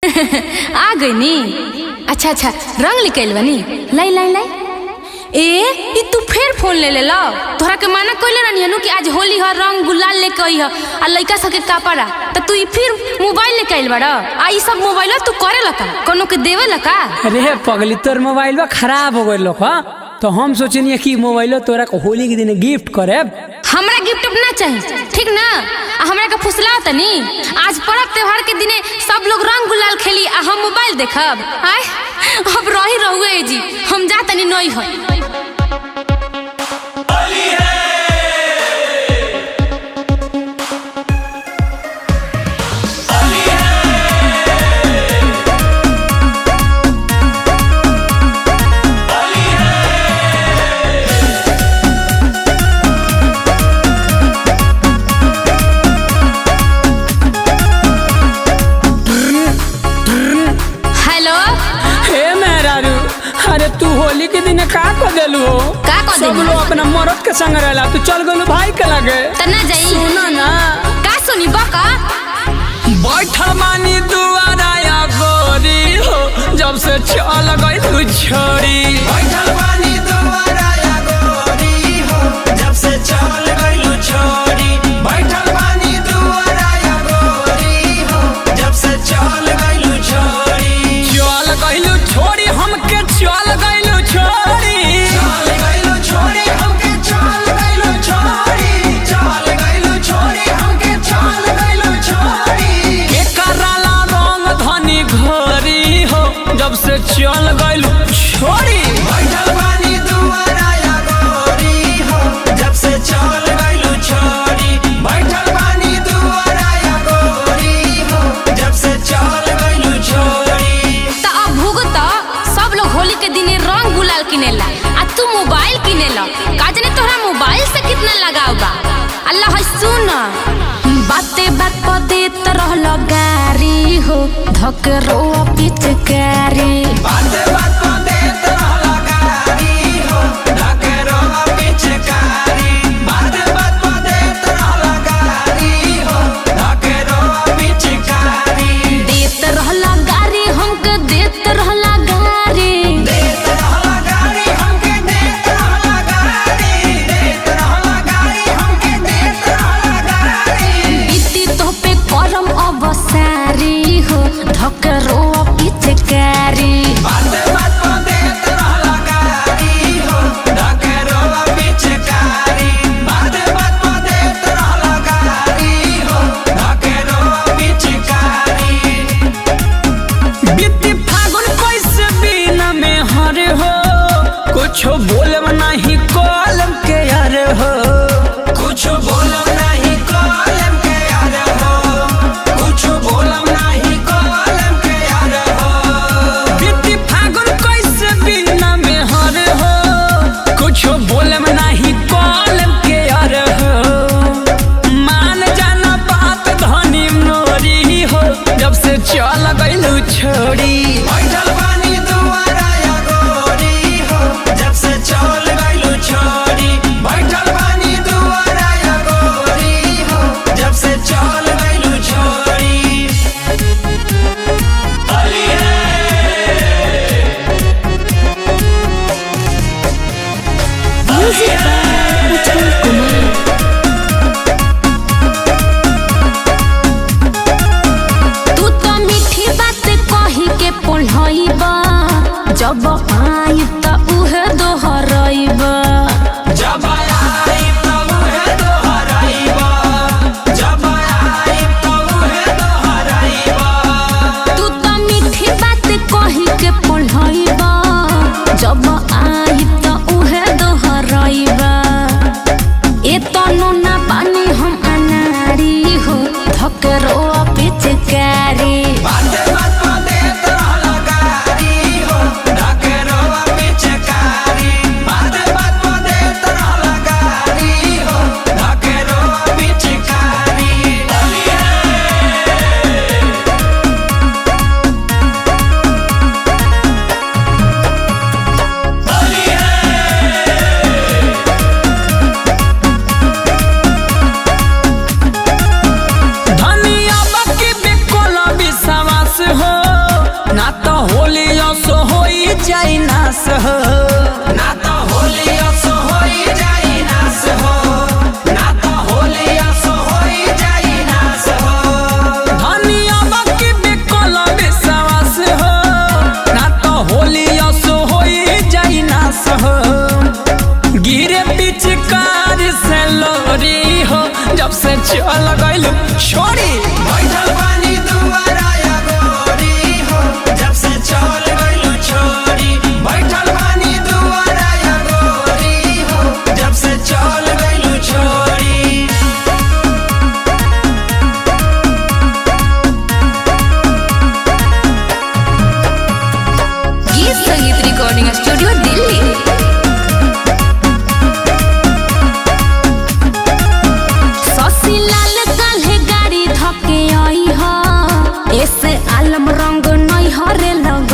आ गई नी। अच्छा अच्छा रंग निकल बनी लाई लाई लाई। ए तू फिर फोन ले लो। तोहरा के माना कोइले रहनी हनु कि आज होली ह रंग गुलाल लेके आई ह आ लइका सके कपड़ा त तू फिर मोबाइल लेके आइल बड़ा। आ ई सब मोबाइल तू करे लका कोनो के देवे लका। अरे पगली तोर मोबाइल खराब हो गइल ह तो हम सोचनी कि मोबाइल तोरा को होली के दिन गिफ्ट करे। हमरा गिफ्ट ना चाहिए ठीक ना। हमरा के फुसला तनी आज पर्व त्योहार के दिने सब लोग रंग गुलाल खेली आ हम मोबाइल देखब। आय अब रही रहुए जी हम जा तनी नई हो। अरे तू होली के दिन का को देलू हो? का को सब लोग अपना मरद के संग रहला तू चल गलू भाई के लगे त ना जाई। सुना ना का सुनी बका बैठल मानी दुआरा या गोरी हो जब से चल गई तू छोड़ी। बैठल मानी दुआरा या गोरी हो जब से चल गई तू छोड़ी। बैठल मानी दुआरा या गोरी हो जब से चल गई तू छोड़ी। चल गई छोड़ी हमके चल गई छोड़ी। चल गई छोड़ी हमके चल गई छोड़ी। चल गई छोड़ी हमके चल गई छोड़ी। के कराला रंग धनी घोरी हो जब से चल गई छोड़ी। बैठल मानी दुआरा या गोरी हो जब से चल गई छोड़ी। बैठल मानी दुआरा या गोरी हो जब से चल गई छोड़ी। त अब भुगत सब लोग होली के दिने रंग गुलाल किनेला आ तू मोबाइल किनेला। का जाने तोहरा मोबाइल से कितना लगाव बा। अल्लाह है सुन बाते बात पर देत रहल गारी हो धकरो पिचकारी। बाते बात पर देत रहल गारी हो धकरो पिचकारी। बाते बात पर देत रहल गारी हो धकरो पिचकारी। देत रहल गारी हमके देत रहल गारी। देत रहल गारी हमके देत रहल गारी। देत रहल गारी हमके देत रहल गारी। इति तो पे करम अवसारी हो धकरो पिचकारी। बाते बात पर देत रहल गारी हो धकरो पिचकारी। बाते बात पर देत रहल गारी हो धकरो पिचकारी। बीती फागुन कैसे बिना में हरे हो कुछ बोलम नहीं कलम के यार हो। कुछ बोलम नहीं कलम के यार हो। कुछ बोलम नहीं कलम के यार हो। बीती फागुन कैसे बिना में हरे हो कुछ बोलम नहीं कलम के यार हो। मान जाना बात धनी मोरी हो जब से चल गई छोड़ी। बैठल बानी दुआरा या गोरी हो जब से चल गई छोड़ी। बैठल बानी दुआरा या गोरी हो जब से चल गई छोड़ी। तू तो मीठी बात कही के पढ़ाईबा जब आई त उहे दोहराईबा। जब आई तब है दोहराईबा। जब आई तब है दोहराईबा। तू तो मीठी बात कही के पढ़ाईबा जब आई त उहे दोहराईबा। ए तनो ना पानी हम अनारी हो धकरो पिचकारी। बाते बात पर देत रहल गारी हो धकरो पिचकारी। बाते बात खास हो ना तो होली असो होई जाई नास हो, ना तो होली असो होई जाई नास हो। धनिया बाकी बेकल विश्वास हो ना तो होली असो होई जाई नास हो। गिरे पिचकार से लोरी हो जब से चल गइल छोड़ी बैठल बानी दुआरा या गोरी हो जब से चल गइलू छोरी। बैठल बानी दुआरा या गोरी हो जब से चल गइलू छोरी। गीत संगीत रिकॉर्डिंग स्टूडियो दिल्ली। शशिलाल काल्हे गाड़ी धके आई ह, ऐसे आलम रंग नहीं हरे लग